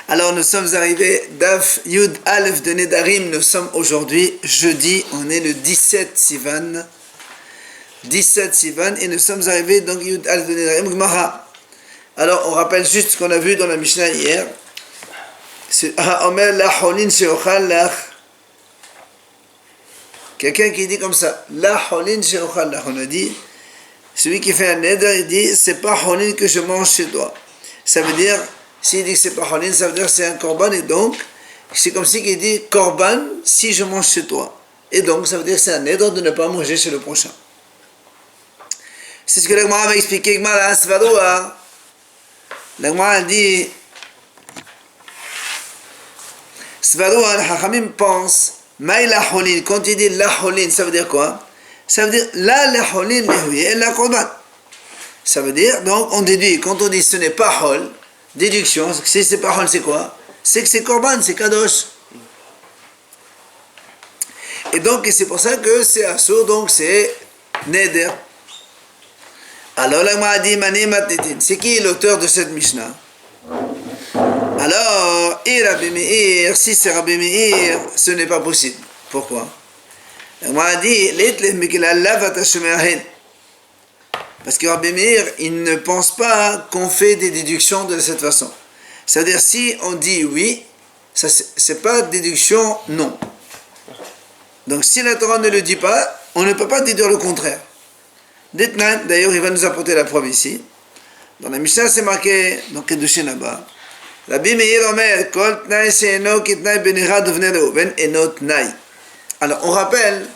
Alors nous sommes arrivés Daf Yud Aleph de Nedarim, nous sommes aujourd'hui jeudi, on est le 17 Sivan. 17 Sivan et nous sommes arrivés donc Yud Aleph de Nedarim Gemara. Alors on rappelle juste ce qu'on a vu dans la Mishnah hier. C'est Omer la holin sheochal lach. Quelqu'un qui dit comme ça, la holin sheochal lach, on a dit, celui qui fait un neder, il dit, c'est pas holin que je mange chez toi. Ça veut dire, s'il dit que c'est pas holin, ça veut dire que c'est un korban, et donc, c'est comme si il dit korban si je mange chez toi. Et donc, ça veut dire que c'est un neder de ne pas manger chez le prochain. C'est ce que la Gemara m'a expliqué, Gemara Svaroua. La Gemara dit, Svaroua, le Hachamim pense, Maï la holin, quand il dit la holin, ça veut dire quoi? Ça veut dire la holin lehuye la korban. Ça veut dire, donc on déduit, quand on dit ce n'est pas hol, déduction, si c'est pas hol, c'est quoi? C'est que c'est korban, c'est kadosh. Et donc c'est pour ça que c'est assour, donc c'est neder. Alors la Gemara dit Mané Matnetin, c'est qui l'auteur de cette Mishnah? Alors, Rabbi Meir, si c'est Rabbi Meir, ce n'est pas possible. Pourquoi? La Gemara dit parce que Rabbi Meir, il ne pense pas qu'on fait des déductions de cette façon. C'est-à-dire, si on dit oui, ça c'est pas déduction non. Donc, si la Torah ne le dit pas, on ne peut pas déduire le contraire. D'ailleurs, il va nous apporter la preuve ici. Dans la Mishnah, c'est marqué, dans Kedushin là-bas, Rabbi Meir Omer, Kol Tnai She'eno Kitnai Benira Dovne Reuven Eno Tnai. Alors, on rappelle,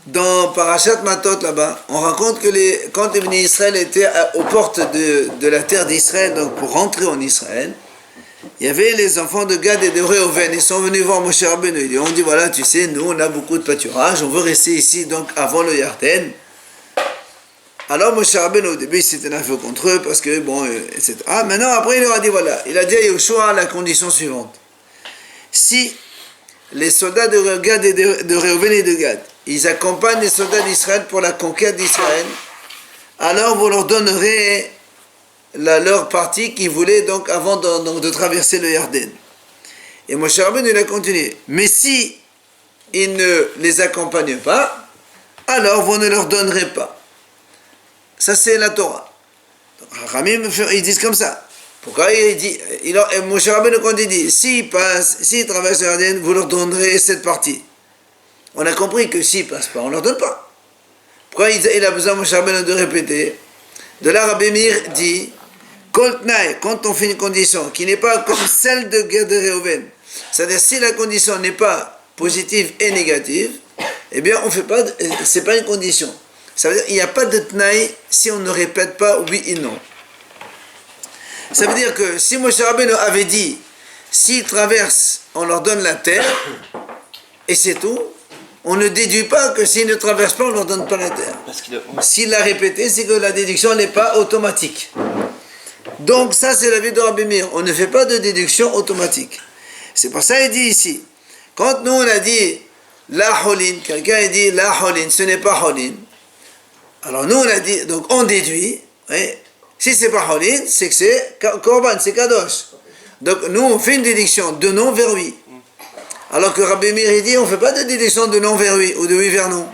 dans Parashat Matot là-bas, on raconte que quand les bénis Israël étaient aux portes de la terre d'Israël, donc pour rentrer en Israël, il y avait les enfants de Gad et de Reuven. Ils sont venus voir Moshe Rabbeinu. Ils ont dit, voilà, tu sais, nous on a beaucoup de pâturage, on veut rester ici donc avant le Yarden. Alors Moshe Rabbeinu au début il s'est énervé contre eux parce que bon, etc. Maintenant après il leur a dit, voilà, il a dit à Yoshua la condition suivante. Si les soldats de Gad et de Reuven et de Gad, ils accompagnent les soldats d'Israël pour la conquête d'Israël, alors vous leur donnerez leur partie qu'ils voulaient donc avant de traverser le Yarden. Et Moshe Rabbeinu il a continué. Mais si ils ne les accompagnent pas, alors vous ne leur donnerez pas. Ça c'est la Torah. Ramim ils disent comme ça. Pourquoi il dit, Moshe Rabbeinu quand il dit, s'ils traversent le Yarden, vous leur donnerez cette partie. On a compris que s'ils passent pas, on leur donne pas. Pourquoi il a besoin Moshe Rabbeinu de répéter? De là Rabbi Meir dit, quand on fait une condition qui n'est pas comme celle de Gad et Reuven, c'est-à-dire si la condition n'est pas positive et négative, eh bien on fait pas, c'est pas une condition. Ça veut dire qu'il n'y a pas de tnaï si on ne répète pas oui et non. Ça veut dire que si Moshe Rabbeinu avait dit, s'ils traversent, on leur donne la terre, et c'est tout, on ne déduit pas que s'ils ne traversent pas, on ne leur donne pas la terre. S'il l'a répété, c'est que la déduction n'est pas automatique. Donc ça c'est l'avis de Rabbi Meir, on ne fait pas de déduction automatique. C'est pour ça qu'il dit ici, quand nous on a dit la holin, quelqu'un a dit la holin, ce n'est pas holin. Alors nous on a dit, donc on déduit, oui, si c'est pas holin, c'est que c'est korban, c'est kadosh. Donc nous on fait une déduction de non vers oui. Alors que Rabbi Meir dit, on ne fait pas de déduction de non vers oui ou de oui vers non.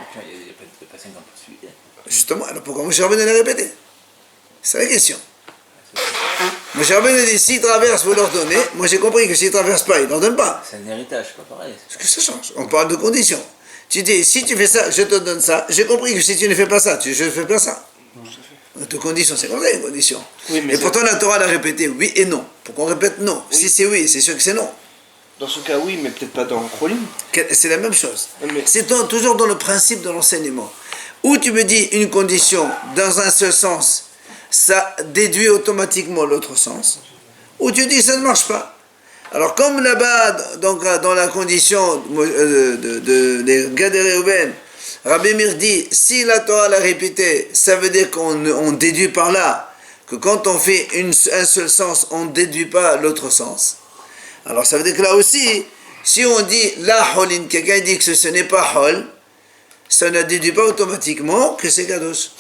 Justement, alors pourquoi Moshe Rabbeinu l'a répété? C'est la question. Moshe Rabbeinu dit, s'ils traversent, vous leur donnez. Moi j'ai compris que s'ils ne traversent pas, ils ne leur donnent pas. C'est un héritage, pas pareil. Parce que ça change. On parle de conditions. Tu dis, si tu fais ça, je te donne ça. J'ai compris que si tu ne fais pas ça, je ne fais pas ça. De conditions, c'est comme ça une condition. Oui, mais pourtant la Torah l'a répété oui et non. Pourquoi on répète non? Oui. Si c'est oui, c'est sûr que c'est non. Dans ce cas, oui, mais peut-être pas dans Cholim. C'est la même chose. Mais... C'est toujours dans le principe de l'enseignement. Où tu me dis une condition dans un seul sens, ça déduit automatiquement l'autre sens. Ou tu dis ça ne marche pas. Alors comme là-bas, donc dans la condition de Gad et Reuven, Rabbi Meir dit, si la Torah l'a répété, ça veut dire qu'on déduit par là que quand on fait un seul sens, on ne déduit pas l'autre sens. Alors ça veut dire que là aussi, si on dit la holin, quelqu'un dit que ce n'est pas hol, ça ne déduit pas automatiquement que c'est kadosh.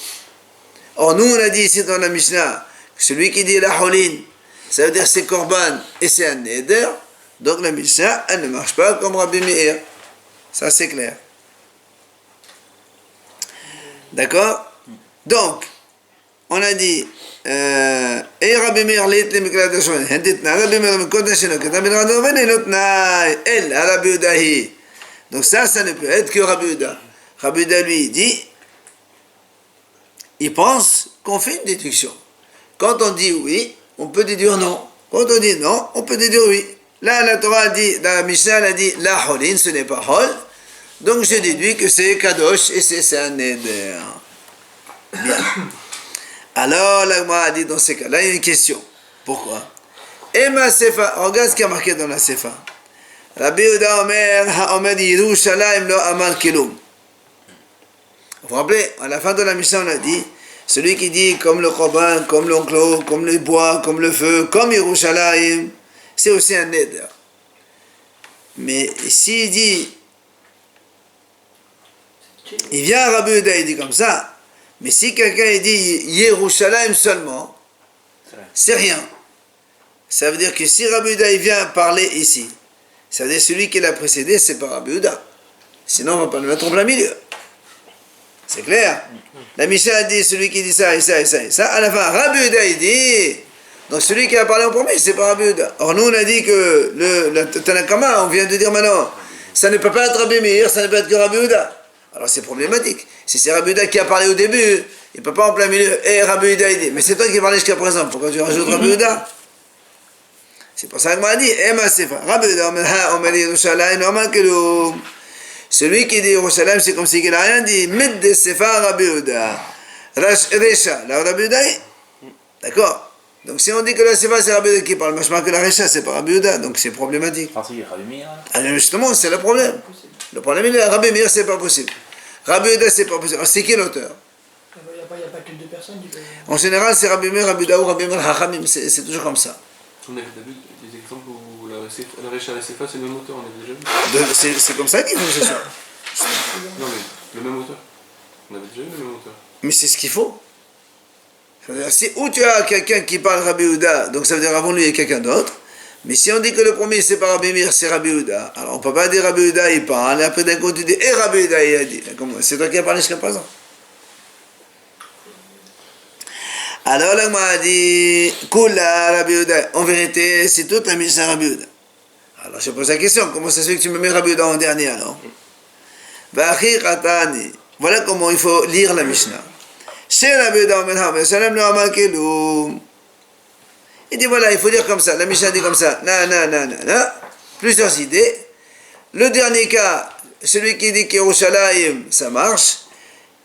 Or nous on a dit ici dans la Mishnah, celui qui dit la holin, Ça veut dire c'est Korban et c'est un Neder. Donc la Mishnah, elle ne marche pas comme Rabbi Meir. Ça c'est clair. D'accord? Donc, on a dit, et Rabbi Meir leit le Miklat HaShomen, Henditna, Rabbi Meir le Miklat HaShomen, Ketamid Radoven, et l'Otnaï, El, Rabbi Udahi. Donc ça ne peut être que Rabbi Uda. Rabbi Uda lui dit, il pense qu'on fait une déduction. Quand on dit oui, on peut déduire non. Quand on dit non, on peut déduire oui. Là, la Torah a dit, dans la Mishnah, elle a dit, la holin, ce n'est pas hol. Donc je déduis que c'est kadosh et c'est un neder. Bien. Alors, la Gemara a dit dans ces cas-là, il y a une question. Pourquoi? Ema Sefa, regarde ce qui a marqué dans la Sefa. Rabbi Uda Omer, Ha-Omer Yerushalayim lo amal kilum. Vous vous rappelez, à la fin de la Mishnah, on a dit, celui qui dit comme le Korban, comme l'enclos, comme le bois, comme le feu, comme Yerushalayim, c'est aussi un neder. Mais s'il dit, il vient à Rabbi Uda, il dit comme ça, mais si quelqu'un dit Yerushalayim seulement, c'est rien. Ça veut dire que si Rabbi Uda il vient parler ici, ça veut dire que celui qui l'a précédé, c'est pas Rabbi Uda. Sinon, on ne va pas le mettre en plein milieu. C'est clair? La Mishnah a dit celui qui dit ça et ça et ça et ça. À la fin, Rabbi Uda il dit. Donc celui qui a parlé en premier, c'est pas Rabbi Uda. Or nous on a dit que le Tanakama, on vient de dire maintenant, ça ne peut pas être Rabbi Meir, ça ne peut être que Rabbi Uda. Alors c'est problématique. Si c'est Rabbi Uda qui a parlé au début, il ne peut pas en plein milieu. Et Rabbi Uda il dit, mais c'est toi qui as parlé jusqu'à présent, pourquoi tu rajoutes Rabbi Uda? C'est pour ça que m'a dit, Ema Sefa, Rabbi Uda, Omer Yerushalayim, Omer Kelum. Celui qui dit Yerushalayim, c'est comme si il n'a rien dit. Mid Sefa Rabbi Uda. Recha, la Rabbi Uda. D'accord? Donc si on dit que la Sefa c'est Rabbi Uda qui parle, je marque que la Recha c'est pas Rabbi Uda, donc c'est problématique. Alors justement, c'est le problème. Le problème il est Rabbi Meir, c'est pas possible. Rabbi Uda, c'est pas possible. Alors c'est qui l'auteur? Il n'y a pas que deux personnes. En général, c'est Rabbi Meir, Rabbi Uda ou Rabbi Meir Hachamim, c'est toujours comme ça. On a vu des exemples où la Recha et la Sefa, c'est le même auteur, on a déjà vu. C'est comme ça qu'il faut que ce soit. Non mais, le même auteur. On avait déjà vu le même auteur. Mais c'est ce qu'il faut. Si où tu as quelqu'un qui parle Rabbi Uda, donc ça veut dire avant lui il y a quelqu'un d'autre. Mais si on dit que le premier c'est pas Rabbi Meir, c'est Rabbi Uda, alors on ne peut pas dire Rabbi Uda il parle, et après d'un coup tu dis et Rabbi Uda il a dit. C'est toi qui as parlé jusqu'à présent. Alors là, m'a dit, Kula Rabbi Uda. En vérité, c'est toute la Mishnah Rabbi Uda. Alors je pose la question, comment ça se fait que tu me mets Rabbi Uda en dernier alors? Voilà comment il faut lire la Mishnah. Il dit voilà, il faut dire comme ça. La Mishnah dit comme ça. Plusieurs idées. Le dernier cas, celui qui dit qu'Yerushalayim, ça marche.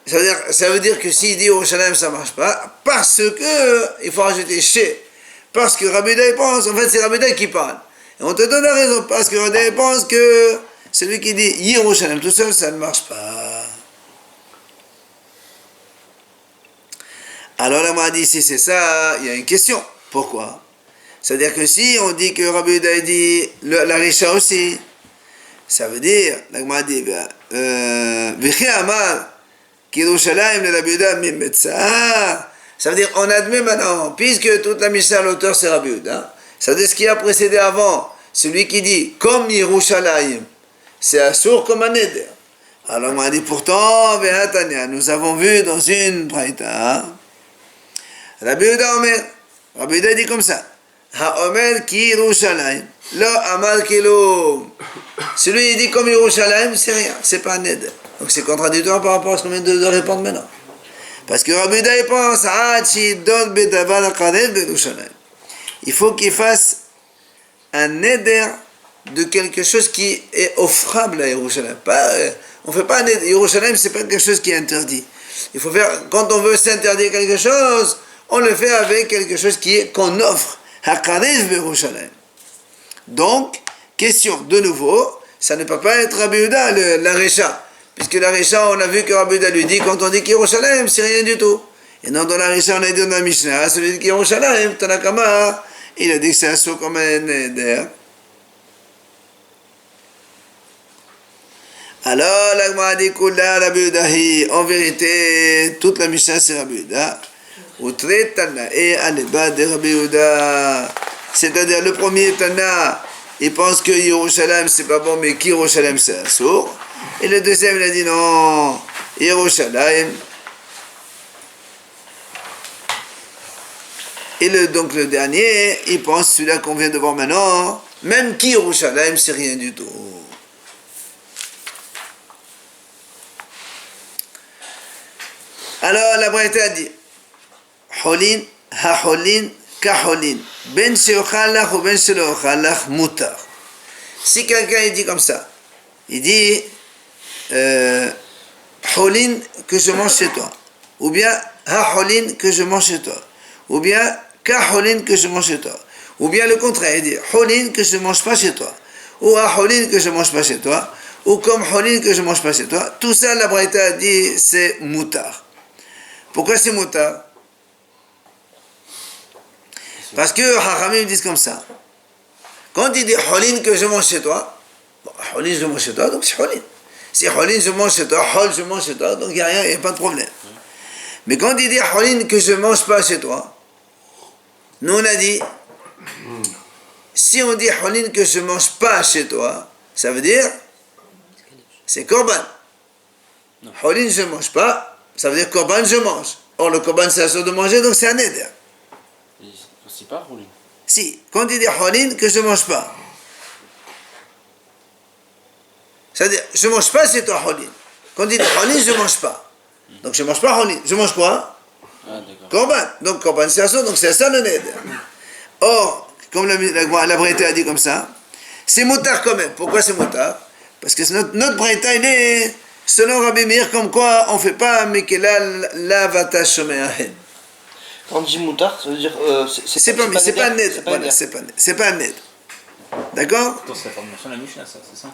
Ça veut dire que s'il dit Yerushalayim, ça ne marche pas, parce que, il faut rajouter chez, parce que Rabbi Uda pense, en fait c'est Rabbi Uda qui parle. Et on te donne la raison, parce que Rabbi Uda pense que celui qui dit Yerushalayim tout seul, ça ne marche pas. Alors là, on m'a dit, si c'est ça, il y a une question. Pourquoi? C'est-à-dire que si on dit que Rabbi Uda dit la Recha aussi, ça veut dire, là, on m'a dit, Vichi Amar, Yerushalayim le Rabbi Uda Mimetzah. Ça veut dire, on admet maintenant, puisque toute la Mishnah, l'auteur c'est Rabbi Uda, ça veut dire ce qui a précédé avant, celui qui dit comme Yerushalayim, c'est assour comme un neder. Alors on m'a dit pourtant, nous avons vu dans une braïta, Rabbi Uda Omer, Rabbi Uda dit comme ça, Ha-Omer ki Yerushalayim, lo amal kilum. Celui qui dit comme Yerushalayim, c'est rien, c'est pas un neder. Donc c'est contradictoire par rapport à ce qu'on vient de répondre maintenant. Parce que Rabbi Uda il pense, il faut qu'il fasse un neder de quelque chose qui est offrable à Yerushalayim. On ne fait pas un neder. Yerushalayim, c'est pas quelque chose qui est interdit. Il faut faire, quand on veut s'interdire quelque chose, on le fait avec quelque chose qu'on offre. Donc, question, de nouveau, ça ne peut pas être Rabbi Uda, la Recha. Puisque la Recha, on a vu que Rabbi Uda lui dit, quand on dit qu'Yerushalayim, c'est rien du tout. Et non, dans la Recha, on a dit dans la Mishnah, celui qui dit qu'Yerushalayim, Tanakama, il a dit que c'est un saut comme un neder. Alors, l'Agma a dit, Kula Rabbi Udahi, en vérité, toute la Mishnah, c'est Rabbi Uda. Outretana, et à l'ébat de Rabbi Uda. C'est-à-dire, le premier Tana, il pense que Yerushalayim c'est pas bon, mais qu'Yerushalayim c'est Assour. Et le deuxième, il a dit non, Yerushalayim. Et donc le dernier, il pense, celui-là qu'on vient de voir maintenant, même qu'Yerushalayim c'est rien du tout. Alors la Braïta a dit Holin, ha-holin, ka-holin, ben she'ochalach ou ben she'ochalach mutar. Si quelqu'un il dit comme ça, il dit holin que je mange chez toi, ou bien ha-holin que je mange chez toi, ou bien ka-holin que je mange chez toi, ou bien le contraire, il dit holin que je ne mange pas chez toi, ou ha-holin que je ne mange pas chez toi, ou comme holin que je ne mange pas chez toi, tout ça la Braïta a dit c'est mutar. Pourquoi c'est mutar? Parce que Hachamim disent comme ça. Quand il dit holin que je mange chez toi, bon, holin je mange chez toi, donc c'est holin. Si holin je mange chez toi, hol je mange chez toi, donc il n'y a rien, il n'y a pas de problème. Mais quand il dit holin que je ne mange pas chez toi, nous on a dit, si on dit holin que je ne mange pas chez toi, ça veut dire, c'est korban. Holin je ne mange pas, ça veut dire korban je mange. Or le korban c'est la chose de manger, donc c'est un éder. C'est pas holin. Si, quand il dit holin que je ne mange pas, c'est-à-dire je ne mange pas chez toi holin. Quand il dit holin, je ne mange pas. Donc je ne mange pas holin. Je mange quoi? Ah, d'accord. Korban. Donc korban c'est ça, donc c'est ça le neder. Or, comme la Braïta a dit comme ça, c'est mutar quand même. Pourquoi c'est mutar? Parce que notre Braïta, il est selon Rabbi Meir, comme quoi on ne fait pas Mekela lavata shomeahen. Quand on dit moutard, ça veut dire. C'est pas un ned. Voilà, c'est pas un ned. D'accord? C'est la formulation de la Mishnah, ça, c'est ça?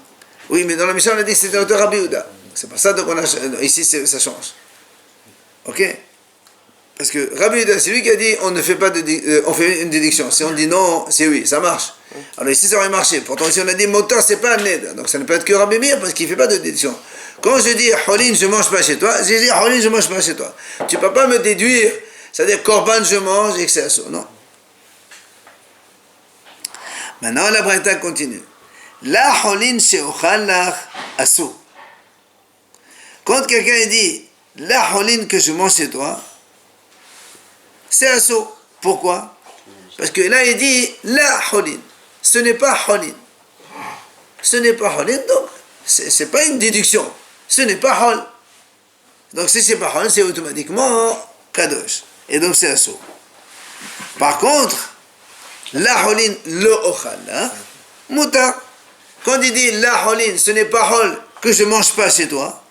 Oui, mais dans la Mishnah, on a dit que c'était auteur Rabbi Yehuda. C'est pas ça, donc ici, ça change. Ok? Parce que Rabbi Yehuda, c'est lui qui a dit on ne fait pas on fait une déduction. Si on dit non, c'est oui, ça marche. Alors ici, ça aurait marché. Pourtant, ici, on a dit motar, c'est pas un ned. Donc ça ne peut être que Rabbi Meir parce qu'il ne fait pas de déduction. Quand je dis holin, je ne mange pas chez toi, je dis holin, je ne mange pas chez toi. Tu ne peux pas me déduire, c'est-à-dire korban, je mange et que c'est assour. Non. Maintenant, la Braïta continue. La holin she'ochalach assour. Quand quelqu'un dit la holin que je mange chez toi, c'est assour. Pourquoi? Parce que là, il dit la holin. Ce n'est pas holin. Ce n'est pas holin, donc c'est pas une déduction. Ce n'est pas hol. Donc si c'est pas hol, c'est automatiquement kadosh. Et donc c'est assour. Par contre, la holin lo ochala, mutar. Quand il dit la holin, ce n'est pas hol que je mange pas chez toi.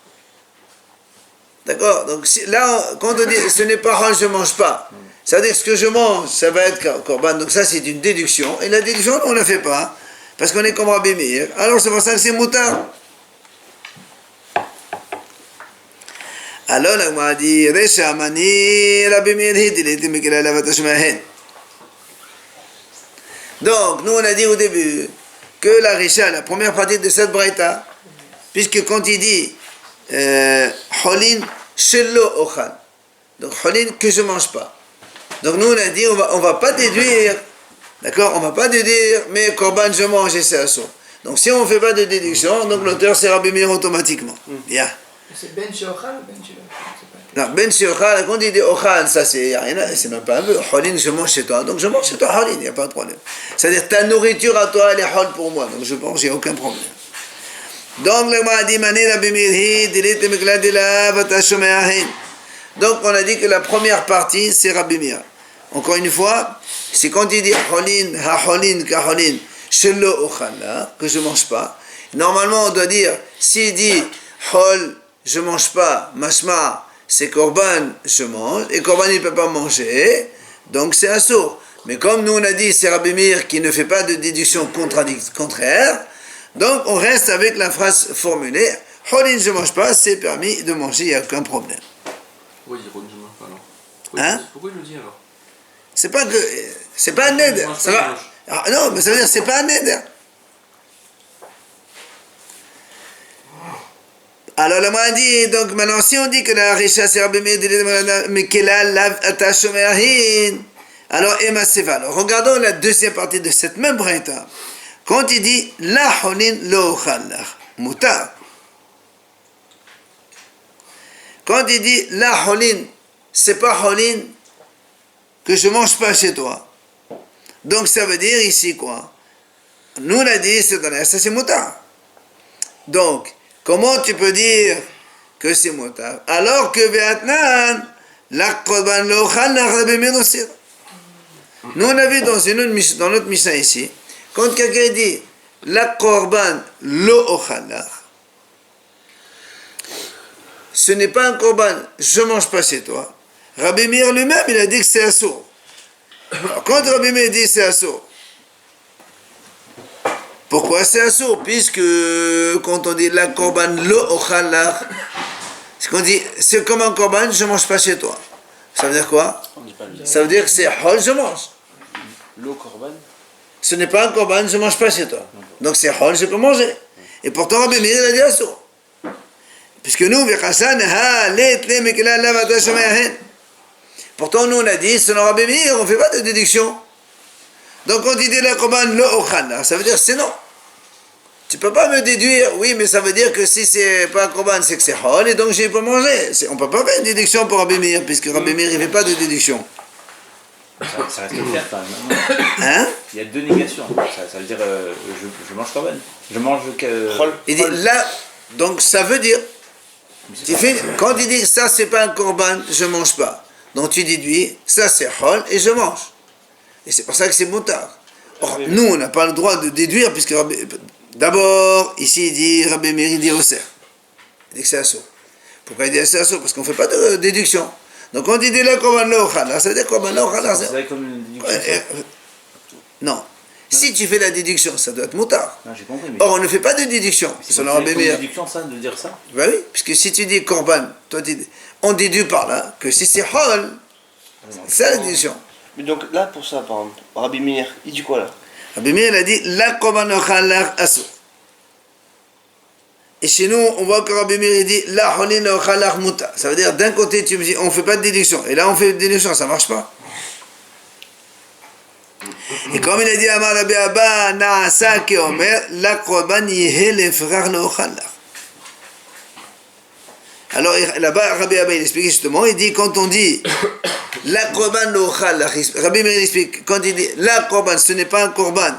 D'accord? Donc là, quand on dit ce n'est pas hol, je mange pas. C'est-à-dire ce que je mange, ça va être korban. Donc ça, c'est une déduction. Et la déduction, on ne la fait pas. Parce qu'on est comme Rabbi Meir. Alors c'est pour ça que c'est mutar. Alors la Gemara dit Resha mani Rabbi Meir hidileti mikela lavata shomeahen. Donc, nous on a dit au début que la Resha, la première partie de cette Braïta, puisque quand il dit holin shelo ochal, donc holin que je ne mange pas. Donc nous on a dit on va pas déduire, d'accord, on va pas déduire, mais korban je mange et c'est assour. Donc si on ne fait pas de déduction, donc l'auteur c'est Rabbi Meir automatiquement. Bien. C'est ben she'ochal ou ben she'lo? Non, ben she'ochal, quand il dit ochal, ça c'est même pas un peu. Holin, je mange chez toi, donc je mange chez toi holin, il n'y a pas de problème. C'est-à-dire ta nourriture à toi, elle est hol pour moi, donc je mange, il n'y a aucun problème. Donc le Gemara dit Mané Rabbi Meir dilete mikla de lavata shomeahen. Donc on a dit que la première partie c'est Rabbi Meir. Encore une fois, c'est quand il dit holin, ha-holin, ka-holin, shelo ochala, que je ne mange pas. Normalement, on doit dire, s'il dit hol, je ne mange pas, mashma, c'est korban, je mange, et korban, il ne peut pas manger, donc c'est assour. Mais comme nous, on a dit, c'est Rabbi Meir qui ne fait pas de déduction contraire, donc on reste avec la phrase formulée, holin, je ne mange pas, c'est permis de manger, il n'y a aucun problème. Oui, il ne mange pas alors. Hein? Pourquoi il le dit alors? C'est pas un neder. Ça va. Ah, non, mais ça veut dire c'est pas un neder. Alors la m'a dit, donc maintenant si on dit que la Risha c'est Rabbi Meir, mais qu'elle a lavata shomeahin, Alors, Ema Seva. Alors, regardons la deuxième partie de cette même braïta. Quand il dit la holin lo ochalach, mutar. Quand il dit la holin, c'est pas holin que je mange pas chez toi. Donc ça veut dire ici quoi? Nous on a dit c'est dans ça c'est mutar. Donc comment tu peux dire que c'est mutar alors que Vietnam la korban lo ochalach Rabbi Meir aussi. Nous on a vu dans notre Mishnah ici. Quand quelqu'un dit la korban lo ochalach, ce n'est pas un korban, je ne mange pas chez toi. Rabbi Meir lui-même, il a dit que c'est assourd. Quand Rabbi Meir dit c'est assourd, pourquoi c'est assourd? Puisque quand on dit la korban lo ochalach, c'est qu'on dit c'est comme un korban, je ne mange pas chez toi. Ça veut dire quoi? On dit pas le Ça veut dire que c'est hol, je mange. L'eau korban. Ce n'est pas un korban, je ne mange pas chez toi. Donc c'est hol, je peux manger. Et pourtant Rabbi Meir, il a dit assourd. Puisque nous, pourtant nous on a dit, selon Rabbi Meir, on ne fait pas de déduction. Donc quand il dit la korban lo ochalach, ça veut dire c'est non. Tu ne peux pas me déduire, oui, mais ça veut dire que si c'est pas un korban, c'est que c'est hol, et donc je peux manger. On ne peut pas faire une déduction pour Rabbi Meir, puisque Rabbi Meir, il ne fait pas de déduction. Ça reste clair quand même. Hein? Il y a deux négations. Ça veut dire je mange korban. Je mange Il dit là, donc ça veut dire, quand il dit ça c'est pas un korban, je ne mange pas. Donc tu déduis, ça c'est hol et je mange. Et c'est pour ça que c'est mutar. Or, nous on n'a pas le droit de déduire, puisque d'abord, ici il dit Rabbi Meir, il dit Osser. Il dit que c'est assourd. Pourquoi il dit c'est assourd? Parce qu'on ne fait pas de déduction. Donc quand il dit la korban lo ochalach, ça veut dire korban lo ochalach. C'est comme une déduction. Non. Si tu fais la déduction, ça doit être mutar. Non, j'ai compris. Mais Or, on ne fait pas de déduction. c'est comme une déduction ça, de dire ça. Ben oui, puisque si tu dis korban, toi on déduit par là que si c'est hol, c'est ça la déduction. Mais donc là, pour ça, par exemple, Rabbi Meir, il dit quoi là? Rabbi Meir, il a dit la korban ochalach assour. Et chez nous, on voit que Rabbi Meir il dit la holin ochalach mutar. Ça veut dire d'un côté, tu me dis on ne fait pas de déduction, et là on fait une déduction, ça ne marche pas. Et comme il a dit Amar Rabbi Abba, Naasa ki omer, la korban yehe lefrar lo ochalach. Alors là-bas, Rabbi Abba il explique justement, il dit quand on dit la korban lo ochalach, Rabbi Meir explique, quand il dit la korban, ce n'est pas un korban,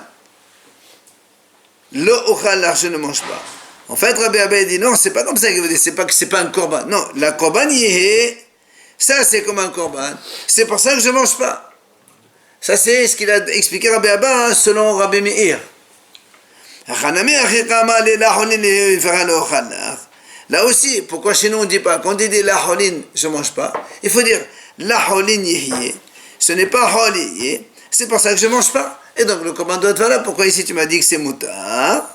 lo ochalach, je ne mange pas. En fait, Rabbi Abba il dit non, c'est pas comme ça qu'il veut dire, c'est pas que c'est pas un korban. Non, la korban yehe, ça c'est comme un korban, c'est pour ça que je ne mange pas. Ça, c'est ce qu'il a expliqué Rabbi Abba selon Rabbi Meir. Là aussi, pourquoi chez nous on ne dit pas, quand il dit la holin, je ne mange pas, il faut dire la holin yehye. Ce n'est pas hol yehye, c'est pour ça que je ne mange pas. Et donc le commandant doit être là. Pourquoi ici tu m'as dit que c'est mutar?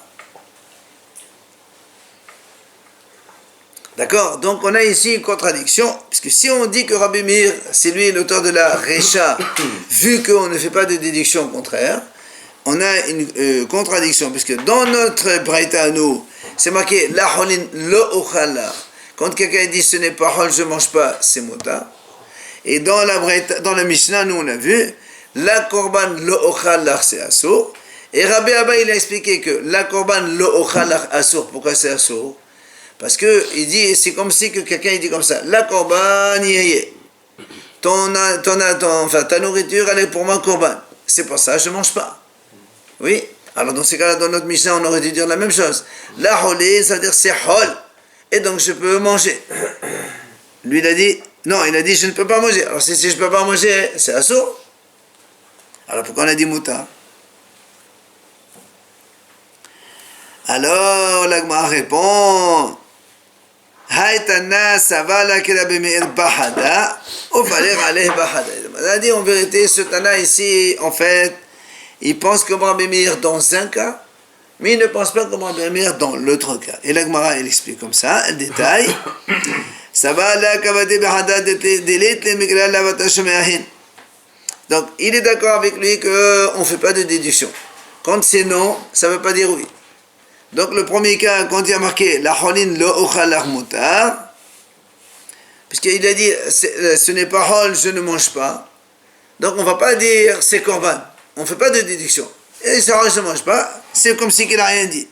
D'accord? Donc on a ici une contradiction, puisque si on dit que Rabbi Meir, c'est lui l'auteur de la Recha, vu qu'on ne fait pas de déduction contraire, on a une contradiction, puisque dans notre Braïta à nous, c'est marqué la holin lo ochalach. Quand quelqu'un dit ce n'est pas hol, je ne mange pas, c'est mutar. Et dans la Braïta, dans la Mishnah, nous on a vu la korban lo ochalach, c'est assour. Et Rabbi Abba il a expliqué que la korban lo ochalach assour, pourquoi c'est assour? Parce que il dit, c'est comme si que quelqu'un il dit comme ça, la korban yehye. Ta nourriture elle est pour moi korban. C'est pour ça que je ne mange pas. Oui. Alors dans ces cas-là, dans notre Mishnah, on aurait dû dire la même chose. La holé, ça veut dire c'est hol. Et donc je peux manger. Lui il a dit, non, il a dit je ne peux pas manger. Alors si je ne peux pas manger, c'est assourd. Alors pourquoi on a dit mutar? Alors la Gemara répond, Haïtana savala que Rabbi Meir bahada, ou fallait aller bahada. On a dit en vérité, ce Tana ici, en fait, il pense comme Rabbi Meir dans un cas, mais il ne pense pas comme Rabbi Meir dans l'autre cas. Et la Gemara, elle explique comme ça, elle détaille, savala kavade bahada delet le migral lavata shomeahin. Donc, il est d'accord avec lui qu'on ne fait pas de déduction. Quand c'est non, ça ne veut pas dire oui. Donc le premier cas, quand il a marqué la holin lo ochalach mutar, puisqu'il a dit ce n'est pas hol, je ne mange pas. Donc on ne va pas dire c'est korban. On ne fait pas de déduction. Et ça ne se mange pas, c'est comme si il n'a rien dit.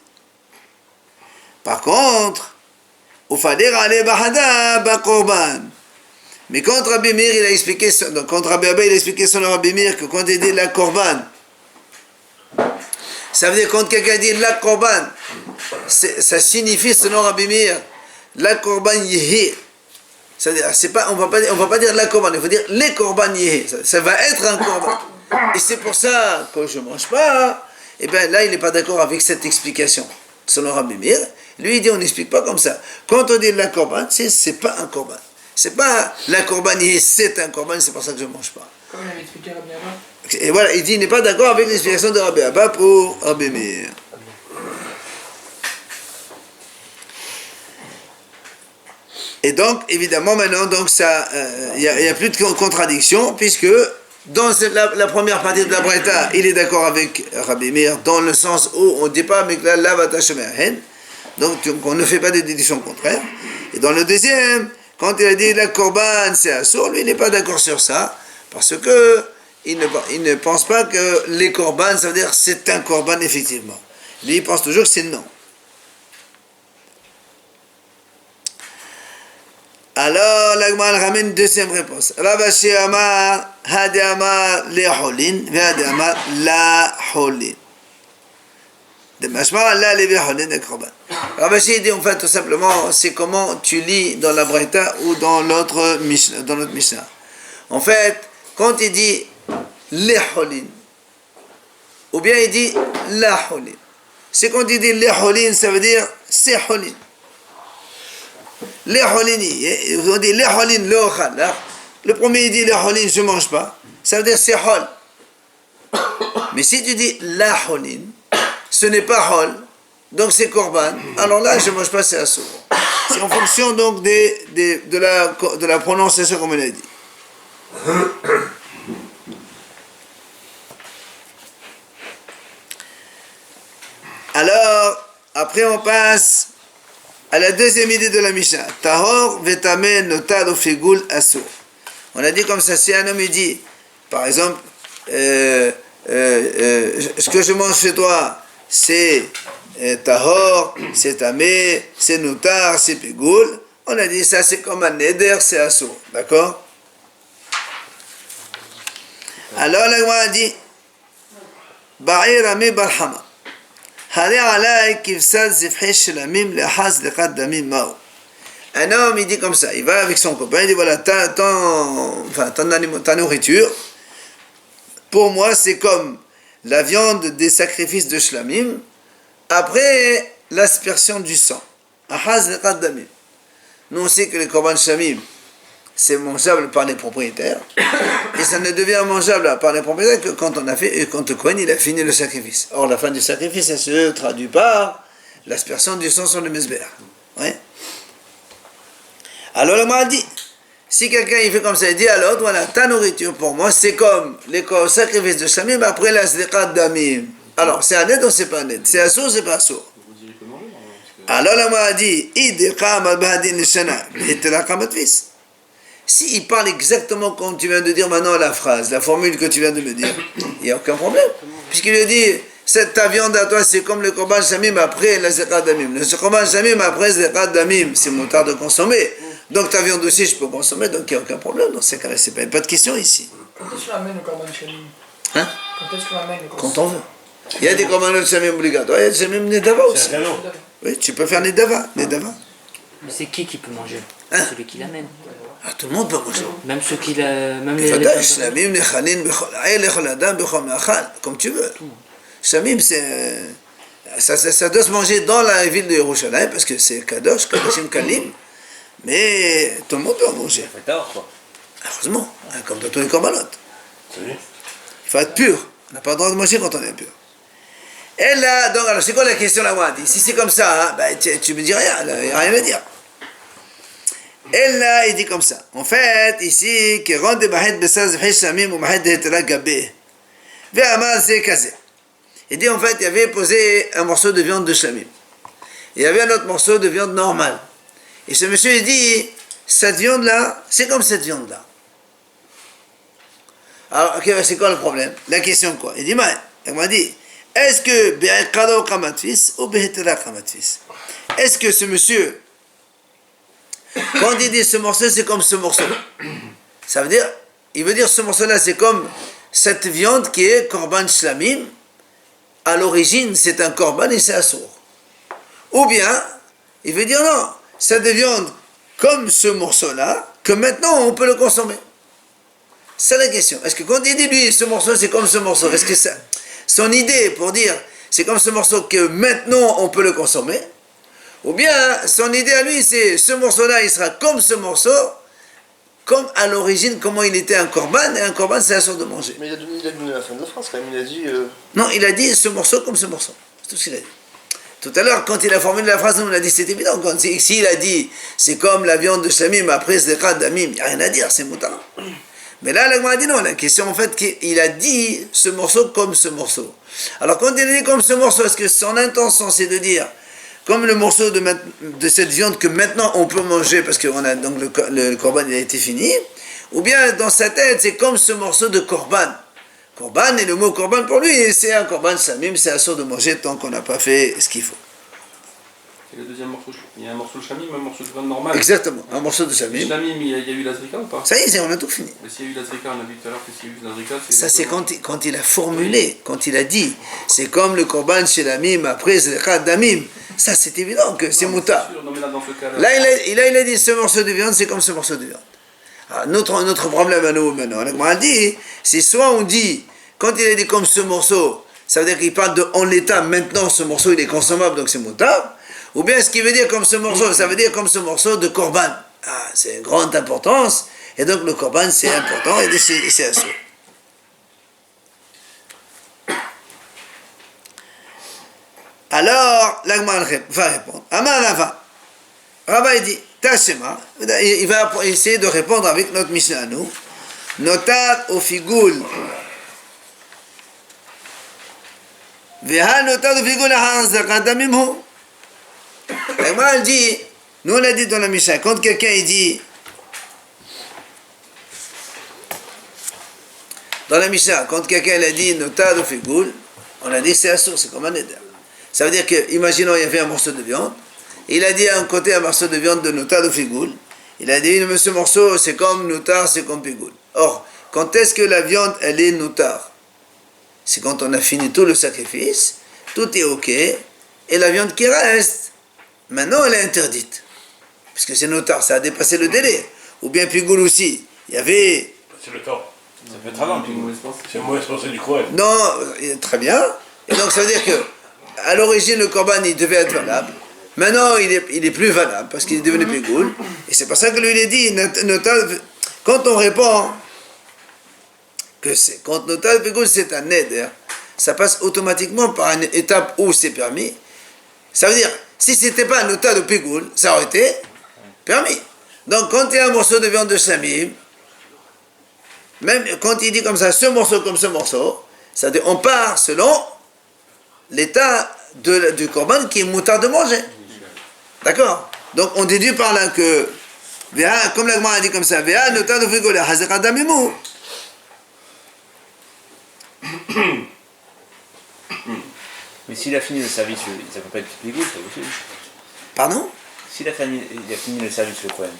Par contre, au fader ale bahada ba korban. Mais quand Rabbi Meir il a expliqué, donc quand Rabbi Abba il a expliqué selon Rabbi Meir que quand il dit la korban, ça veut dire quand quelqu'un dit la korban, ça signifie selon Rabbi Meir la korban yehi. C'est-à-dire, on va pas dire la korban, il faut dire les korban yehi. Ça va être un korban. Et c'est pour ça que je ne mange pas. Et bien là, il n'est pas d'accord avec cette explication. Selon Rabbi Meir, lui il dit on n'explique pas comme ça. Quand on dit la korban, c'est pas un korban. C'est pas la korban, c'est un korban, c'est pour ça que je ne mange pas. Comme il avait expliqué Rabbi Abba. Et voilà, il dit il n'est pas d'accord avec l'explication de Rabbi Abba pour Rabbi Meir. Et donc, évidemment, maintenant, donc ça, il n'y a plus de contradiction, puisque dans la première partie de la Braïta, il est d'accord avec Rabbi Meir, dans le sens où on ne dit pas avec la lavata shemehen, donc on ne fait pas de déduction contraire. Et dans le deuxième, quand il a dit la korban c'est assour, lui il n'est pas d'accord sur ça, parce que il ne pense pas que les korban, ça veut dire c'est un korban effectivement. Lui il pense toujours que c'est non. Alors, l'Agma ramène une deuxième réponse. Ravashi Amar, Hadi Amar, Leholin, Vadi Amar, La Holin. De Mashma, La Levi Holin, de Korban. Ravashi dit en fait tout simplement, c'est comment tu lis dans la Braïta ou dans notre Mishnah. En fait, quand il dit Leholin, ou bien il dit La Holin. C'est quand il dit Leholin, ça veut dire c'est Holin. Les holini, on dit les holin, le ochal. Le premier il dit les holin, je ne mange pas. Ça veut dire c'est hol. Mais si tu dis la holin, ce n'est pas hol, donc c'est korban. Alors là, je ne mange pas, c'est assour. C'est en fonction donc de la prononciation comme on a dit. Alors, après on passe à la deuxième idée de la Mishnah. Tahor vetamen notar au figul assour. On a dit comme ça, si un homme il dit, par exemple, ce que je mange chez toi, c'est tahor, c'est tamé, c'est notar, c'est figul. On a dit ça, c'est comme un neder, c'est assour. D'accord? Alors la Gemara a dit, Ba'ir amé barhama. Un homme, il dit comme ça, il va avec son copain, il dit voilà, ta nourriture, pour moi, c'est comme la viande des sacrifices de Shlamim, après l'aspersion du sang. Nous, on sait que les korban Shlamim, c'est mangeable par les propriétaires, et ça ne devient mangeable par les propriétaires que quand le Kohen il a fini le sacrifice. Or, la fin du sacrifice, elle se traduit par l'aspersion du sang sur le mesber. Ouais. Alors, le m'a dit, si quelqu'un il fait comme ça, il dit à l'autre, voilà, ta nourriture pour moi, c'est comme les sacrifices de Shamim après la sliqat damim. Alors, c'est un net ou c'est pas un net? C'est assour ou c'est pas assour? Alors, le m'a dit, idqam al-bahadin l'shana, l'hitlaqam al-fis. S'il parle exactement comme tu viens de dire maintenant la phrase, la formule que tu viens de me dire, il n'y a aucun problème. Puisqu'il lui dit, ta viande à toi, c'est comme le korban shamim après la zekat damim. Le korban shamim après la zekat damim, c'est mon tard de consommer. Donc ta viande aussi, je peux consommer, donc il n'y a aucun problème. Dans ces cas-là, c'est pas de question ici. Quand est-ce qu'on amène le korban shamim? Hein? Quand est-ce qu'on amène le korban? Quand on veut. Il y a des korban shamim obligatoires, il y a des shamim nedava aussi. Oui, tu peux faire nedava. Mais c'est qui peut manger? Hein? Celui qui l'amène. Ah, tout le monde peut manger. Même ceux qui même comme tu veux. Shamim, ça doit se manger dans la ville de Yerushalayim parce que c'est Kadosh, Kadoshim Kalim, mais tout le monde peut en manger. Heureusement, comme dans tous les korbanot. Il faut être pur. On n'a pas le droit de manger quand on est pur. Et là, donc, alors c'est quoi la question là, moi? Si c'est comme ça, hein, ben, tu me dis rien, il n'y a rien à dire. Et là, il dit comme ça. En fait, ici, il dit en fait, il avait posé un morceau de viande de Shlamim. Il y avait un autre morceau de viande normale. Et ce monsieur, il dit, cette viande-là, c'est comme cette viande-là. Alors, ok, c'est quoi le problème? La question quoi? Il dit, il m'a dit, est-ce que Be'ekado Kamatfis ou Be'etela Kamatfis? Est-ce que ce monsieur, quand il dit ce morceau, c'est comme ce morceau? Ça veut dire, il veut dire ce morceau-là, c'est comme cette viande qui est Korban Shlamim. À l'origine, c'est un Korban et c'est assour. Ou bien, il veut dire non, cette viande comme ce morceau-là, que maintenant on peut le consommer. C'est la question. Est-ce que quand il dit lui, ce morceau, c'est comme ce morceau, est-ce que ça, son idée pour dire c'est comme ce morceau que maintenant on peut le consommer? Ou bien son idée à lui, c'est ce morceau-là, il sera comme ce morceau, comme à l'origine, comment il était un korban, et un korban, c'est la sorte de manger. Mais il a donné la fin de la phrase quand même, il a dit... Non, il a dit ce morceau comme ce morceau. C'est tout ce qu'il a dit. Tout à l'heure, quand il a formulé la phrase, on a dit c'est évident. S'il a dit c'est comme la viande de Shamim après Zdecha d'Amim, il n'y a rien à dire, c'est moutarde. Mais là, l'Agma a dit non, la question en fait, qu'il a dit ce morceau comme ce morceau. Alors quand il a dit comme ce morceau, est-ce que son intention c'est de dire comme le morceau de cette viande que maintenant on peut manger parce que on a, donc le korban il a été fini, ou bien dans sa tête c'est comme ce morceau de korban. Korban, et le mot korban pour lui, c'est un korban samim, c'est assour de manger tant qu'on n'a pas fait ce qu'il faut. Et le deuxième morceau, il y a un morceau de Shamim, un morceau de viande normale. Exactement, un morceau de samim. Shamim, il y a eu la zrika ou pas? Ça y est, on a tout fini. Mais s'il y a eu la zrika, on a vu tout à l'heure que s'il y a eu la zrika, c'est... Ça c'est quand il a formulé, quand il a dit, c'est comme le korban chez l'amim après zrika d'amim. Ça c'est évident que c'est moutarde. Non, mais là, dans ce cas-là... Là il a dit ce morceau de viande, c'est comme ce morceau de viande. Alors, notre problème à nous maintenant, on a dit, c'est soit on dit, quand il a dit comme ce morceau, ça veut dire qu'il parle de en l'état, maintenant ce morceau il est consommable donc c'est moutarde, ou bien ce qu'il veut dire comme ce morceau, ça veut dire comme ce morceau de korban. Ah, c'est une grande importance, et donc le korban c'est important et c'est assourd. Alors, l'Agma va répondre. Amar Rava. Rava il dit, Tashema, il va essayer de répondre avec notre mission à nous. Notar au figoul. Veha notar au figoul ahar zakadamimhu. L'Agma dit, nous on a dit dans la mission, quand quelqu'un il dit, dans la Mishnah, quand quelqu'un a dit notar au figoul, on a dit c'est assourd, c'est comme un éder. Ça veut dire que, imaginons, il y avait un morceau de viande. Il a dit à un côté un morceau de viande de notar de figoul. Il a dit, ce morceau, c'est comme notar, c'est comme figoul. Or, quand est-ce que la viande, elle est notar? C'est quand on a fini tout le sacrifice, tout est ok, et la viande qui reste, maintenant, elle est interdite. Puisque c'est notar, ça a dépassé le délai. Ou bien figoul aussi. Il y avait... C'est le temps. Ça peut être avant, puis C'est moi, je pensais du Kohen. Non, très bien. Et donc, ça veut dire que, à l'origine, le korban, il devait être valable. Maintenant, il est plus valable parce qu'il est devenu pégoul. Et c'est pour ça que lui, il a dit, quand on répond que quand notal pégoul, c'est un neder, ça passe automatiquement par une étape où c'est permis. Ça veut dire, si c'était pas un notal de pégoul, ça aurait été permis. Donc, quand il y a un morceau de viande de samim, même quand il dit comme ça, ce morceau comme ce morceau, ça veut dire, on part selon l'état du korban qui est moutarde de manger. D'accord? Donc on déduit par là que, comme l'Agma a dit comme ça, mais s'il a fini le service, ça peut pas être pégoul, ça aussi. Pardon? S'il a fini le service, le Kohen.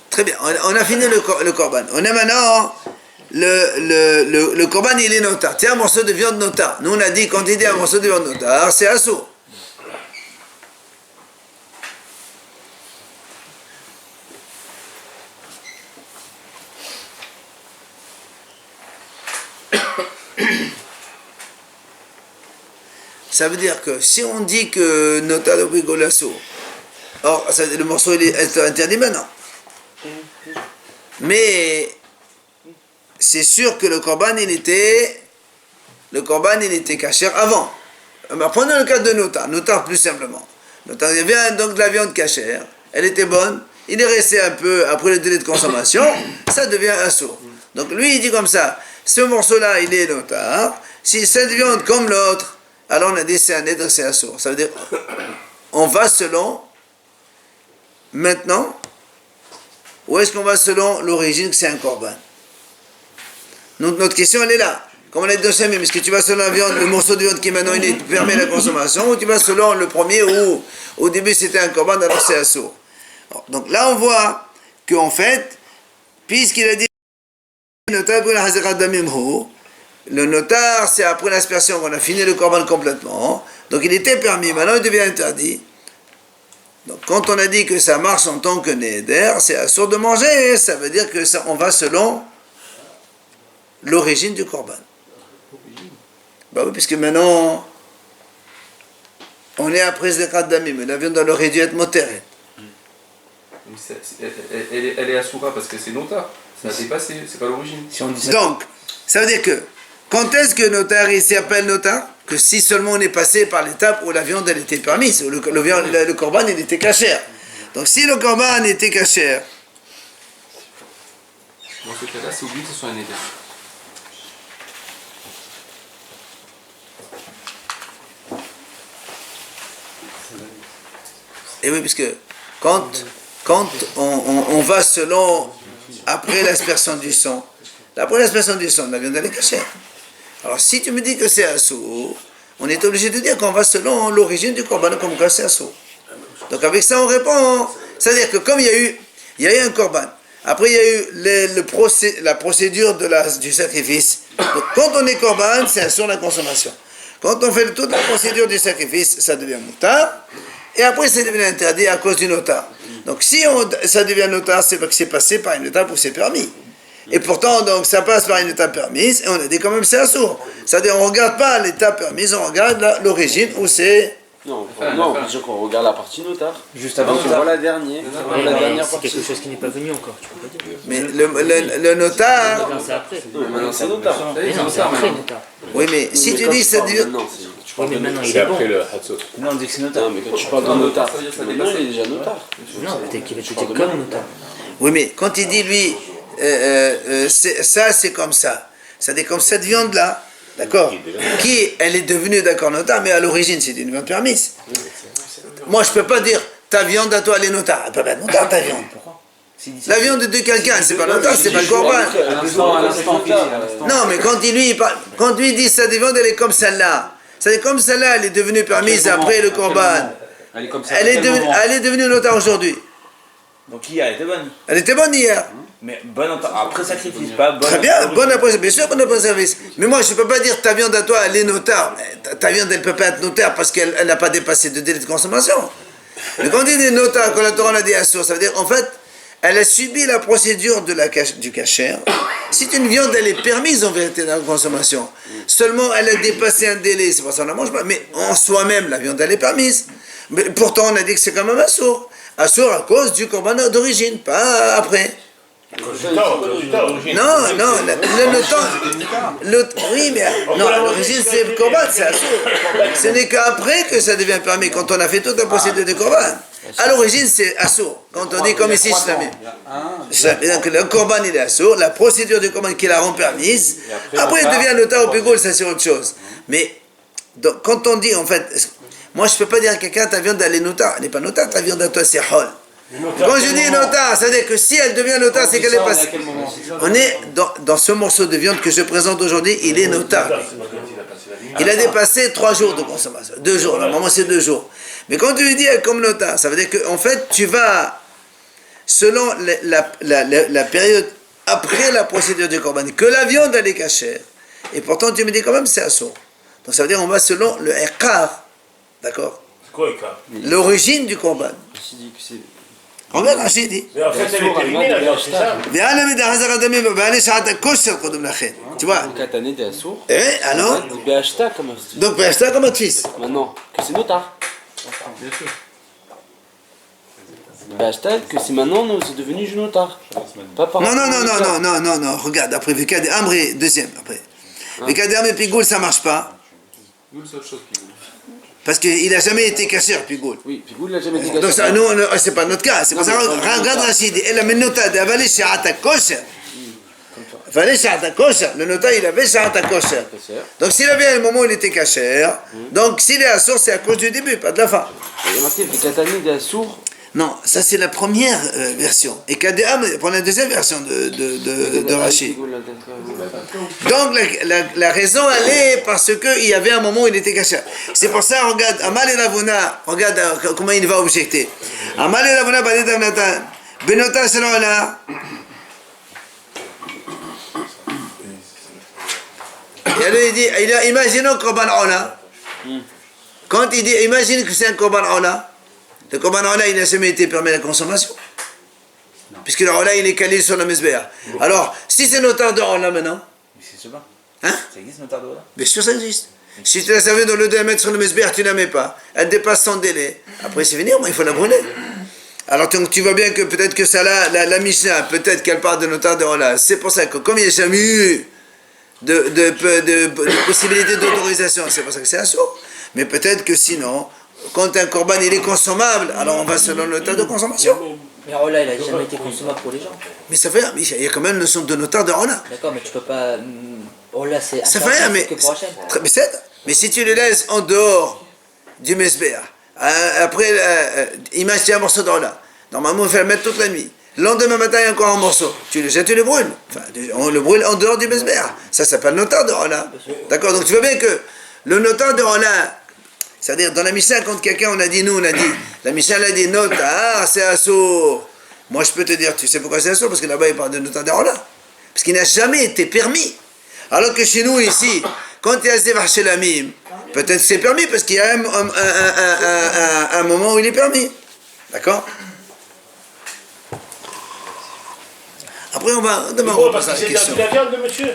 Très bien, on a fini le korban. On a maintenant le korban, il est notar. Tiens, un morceau de viande notar. Nous on a dit, quand il dit un morceau de viande notar, c'est assourd. Ça veut dire que si on dit que notar de brigolasso, or le morceau il est interdit maintenant. Mais c'est sûr que le korban il était cachère avant. Prenons le cas de notar plus simplement. Notar, il y avait donc de la viande cachère, elle était bonne, il est resté un peu après le délai de consommation, ça devient assourd. Donc lui il dit comme ça, ce morceau-là il est notar, si cette viande comme l'autre, alors on a dit c'est un éder, c'est assourd. Ça veut dire, on va selon, maintenant, ou est-ce qu'on va selon l'origine que c'est un korban? Notre question, elle est là. Comme on a dit dans Shamim, est-ce que tu vas selon la viande, le morceau de viande qui maintenant il permet la consommation, ou tu vas selon le premier où au début c'était un korban, alors c'est assourd. Donc là on voit qu'en fait, puisqu'il a dit le notar, c'est après l'aspersion qu'on a fini le korban complètement, donc il était permis, maintenant il devient interdit. Donc quand on a dit que ça marche en tant que neder, c'est assourd de manger, ça veut dire que ça, on va selon l'origine du korban. Bah oui, puisque maintenant, on est après Zekat Damim, mais la viande aurait dû être motérée. Elle est assoura parce que c'est notar. Ça a dépassé, c'est pas l'origine. Si on dit ça, Donc, ça veut dire que, quand est-ce que notar, il s'appelle notar? Que si seulement on est passé par l'étape où la viande, elle était permise, où le korban, il était cachère. Donc, si le korban était cachère, Dans ce cas-là, c'est obligé que ce soit un éder. et oui, puisque quand on va selon, après l'aspersion du sang, après l'aspersion du sang, la viande, elle est cachère. Alors, si tu me dis que c'est assourd, on est obligé de dire qu'on va selon l'origine du korban, comme quoi c'est assourd. Donc, avec ça, on répond. C'est-à-dire que comme il y a eu un korban, après il y a eu la procédure du sacrifice. Donc, quand on est korban, c'est assourd la consommation. Quand on fait toute la procédure du sacrifice, ça devient moutar. Et après, ça devient interdit à cause du notar. Donc, si ça devient notar, c'est parce que c'est passé par une étape où c'est permis. Et pourtant, donc, ça passe par une étape permise, et on a dit quand même c'est assourd. C'est-à-dire, on ne regarde pas l'étape permise, on regarde l'origine où c'est. Non, non, dire qu'on regarde la partie notar. juste avant On voit la dernière. Ouais, La mais dernière c'est partie. quelque chose qui n'est pas venu encore, tu peux pas dire. Mais le notar. Non, c'est après. Non, maintenant c'est notar. Mais non, c'est après, notar. Oui, mais si tu dis que ça devient. Non, Oui, mais maintenant il C'est est bon. après le Hatzot. non, on dit que c'est notaire. non, mais quand tu parles de notar, ça veut dire que ça maintenant dépasse. il est déjà notar. Non, peut-être qu'il va te dire comme notar. Oui, mais quand il dit lui, ça c'est comme ça. C'est-à-dire comme cette viande-là, d'accord, qui elle est devenue d'accord notar, mais à l'origine c'est une viande permise. Moi je peux pas dire ta viande à toi elle est notar. Elle peut pas être notar ta viande. La viande de quelqu'un, c'est pas notar, c'est pas le korban. Non, mais quand lui dit ça des viandes, elle est comme celle-là. C'est-à-dire comme celle-là, elle est devenue permise après le korban. Elle est comme ça. Elle est devenue notar aujourd'hui. Donc hier, elle était bonne. Elle était bonne hier. Mais bonne après sacrifice, pas bonne. Très bien, bonne après, bien sûr, bonne après service. Mais moi, je ne peux pas dire ta viande à toi, elle est notaire. Ta viande, elle ne peut pas être notaire parce qu'elle n'a pas dépassé de délai de consommation. Mais quand on dit notaire, quand la Torah l'a dit à source, ça veut dire, en fait, elle a subi la procédure du cachère. C'est une viande, elle est permise en vérité dans la consommation. Seulement, elle a dépassé un délai, c'est pour ça qu'on ne la mange pas. Mais en soi-même, la viande, elle est permise. Mais pourtant, on a dit que c'est quand même assourd. Assourd à cause du korban d'origine, pas après. Non, le notar, oui, mais non, à l'origine c'est le korban, c'est assourd. Ce n'est qu'après que ça devient permis, quand on a fait toute la procédure du korban. À l'origine c'est assourd. Quand on dit comme ici, donc le korban il est assourd, la procédure du korban qui la rend permise, après il devient notar au pégoul, ça c'est autre chose. Mais donc, quand on dit en fait, moi je ne peux pas dire à quelqu'un ta viande elle est notar, elle n'est pas notar, ta viande à toi c'est hol. Quand je dis notar, ça veut dire que si elle devient notar, c'est qu'elle est passée. On est dans ce morceau de viande que je présente aujourd'hui, il est notar. Il a dépassé 3 jours de consommation. 2 jours, normalement c'est 2 jours. Mais quand tu lui dis comme notar, ça veut dire qu'en fait, tu vas, selon la période après la procédure du korban, que la viande elle est cachère, et pourtant tu me dis quand même c'est assourd. Donc ça veut dire on va selon le écart, d'accord? C'est quoi, Eka? L'origine du korban. Regarde Rachid dit. Mais en fait, elle est terminée, la viande, c'est ça. Tu vois? Katané des assours. Alors? Béachta comme Donc, Béachta comme un fils. maintenant, que c'est notar. Bien sûr. Béachta, que c'est maintenant, c'est devenu du notar. Pas par Non. Regarde, après, Vikad Amri, deuxième, après. Vikad Amri Pigoul, ça marche pas. Nous, c'est autre chose qui Parce qu'il n'a jamais été caché, Pigoul. Oui, puis vous l'a jamais dit. Donc, ça, nous, c'est pas notre cas. C'est pour ça que, regarde Rachid, et la minota d'avaler Sha'ata Kosher. Fallait Sha'ata Kosher. Le notaire, il avait Sha'ata Kosher. Donc, s'il avait un moment où il était caché, donc s'il est assourd, c'est à cause du début, pas de la fin. Il y a marqué le Katané des assours. Non, ça c'est la première version. Et Kadéam prend la deuxième version de Rashi. Donc la raison elle est parce qu'il y avait un moment où il était caché. C'est pour ça, regarde, Amal et Ravuna, regarde comment il va objecter. Amal et Ravuna, Badet Avnatan, Benota Shalala. Et alors il dit, imaginons Korban Ola. Quand il dit, imagine que c'est un Korban Ola. Le Korban Ola, il n'a jamais été permis à la consommation. Puisque le Ola, il est calé sur le Mesbéa. Alors, si c'est notaire de Ola maintenant. Mais c'est ce bain. Hein? Ça existe, notaire de Ola? Bien sûr, ça existe. Si tu la servi dans le 2 mètres sur le Mesbéa, tu ne la mets pas. Elle dépasse son délai. Après, c'est fini, il faut la brûler. Alors, tu vois bien que peut-être que ça, la Mishnah, peut-être qu'elle parle de notaire de Ola. C'est pour ça que, comme il n'y a jamais eu de possibilité d'autorisation, c'est pour ça que c'est assourd. Mais peut-être que sinon, quand un korban il est consommable, alors on va selon le temps de consommation. Mais Rola, il a jamais été consommable pour les gens. Mais ça fait, il y a quand même une notion de notaire de Rola. D'accord, mais tu peux pas. Rola, c'est. Ça fait rien, mais, que pour Hachem. mais si tu le laisses en dehors du Mesbéa, après, imagine tu as un morceau de Rola. Normalement, il faut le mettre toute la nuit. Le lendemain matin, il y a encore un morceau. Tu le jettes, tu le brûles. Enfin, on le brûle en dehors du Mesbéa. Ça s'appelle notaire de Rola. D'accord, donc tu vois bien que le notaire de Rola, c'est-à-dire, dans la Mishnah, quand quelqu'un, la Mishnah l'a dit, notaire, c'est assourd. Moi, je peux te dire, tu sais pourquoi c'est assourd? Parce que là-bas, il parle de notaire de Rola. Parce qu'il n'a jamais été permis. Alors que chez nous, ici, quand il y a Zévar Shelamim, peut-être c'est permis, parce qu'il y a un moment où il est permis. D'accord? Après, demain, on va Parce passer que à la c'est question. de la viande, monsieur.